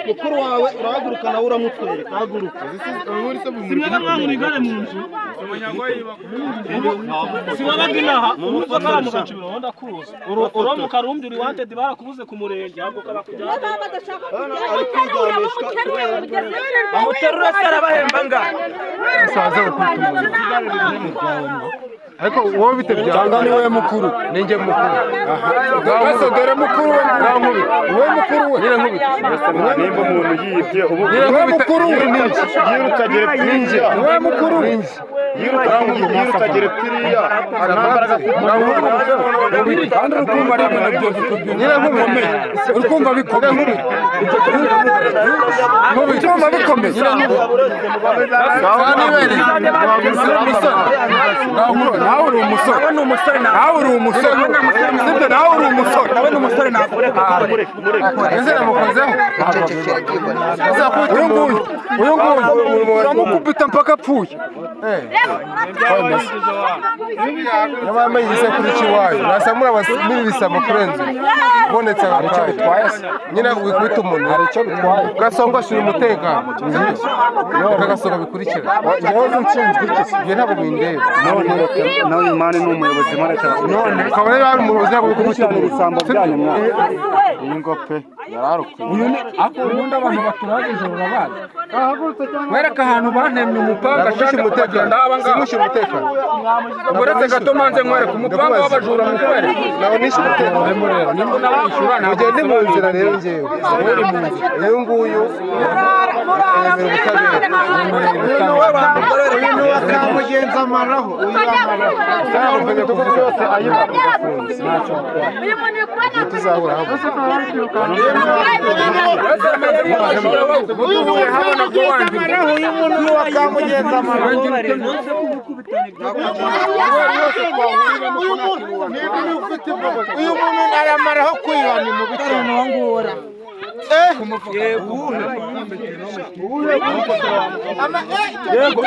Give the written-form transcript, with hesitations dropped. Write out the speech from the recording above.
mukuru wawe urahaguruka nawe uramutwereka haguruka simwega mwangura igare mu nzu siwabaga inaha uruva karamuka cibiro ndakuza uromuka rumbi uri wanted barakubuze ku murenge ahubwo kabakujya amuterura sarabahemba nga saza ukutuma ariko wowe bitebya cyangwa ni wewe mukuru ninge mukuru gasogere mukuru we nkankubita wowe mukuru we nyine nkubita nimba umuntu yibye ubu wowe mukuru we yirutagere ninge wowe mukuru ninge yirutagere piriya nambaraga kandi urukumva ari ibintu byose nyine nkubita urukumva bikomeye nkubita bikomeye nawe uri umusore nawe uri umusore sibyo nawe uri umusore nawe ni umusore nakureka ese namukozeho uyu nguyu uramukubita mpaka apfuye yabambaye igisekuru cy'iwayo nasamura basubira ibisabo kurenza ubonetse bitwaye nyine wikubita umuntu hari icyo bitwaye ugasonga ashira umutekano ugasonga bikurikira igihozo nshinzwe iki ibyo ntabwo bindeba nawe imana ni umuyobozi mareka none ukaba rero ari umuyobozi ntabwo bikumushyirira isambo byanyu mwana iyi ngope yararukuye uyu ni akunda abantu baturageje urabazi wereka ahantu bantemye umupanga ashaka umutekano simushyira umutekano uretse gato manze mwereka umupanga w'abajura mukwere nawe nishe umutekano rero nimba nabishyura ntugende mu nzira rero njyewe uri mu nzira uyu nguyu uyu wakamugenza amaraho uyu yamaraho tuvuga yose ayiba tuzahura hamwe uyu muntu wakamugenza amaraho uyu muntu ayamaraho kwihana mu bitaro ngora yego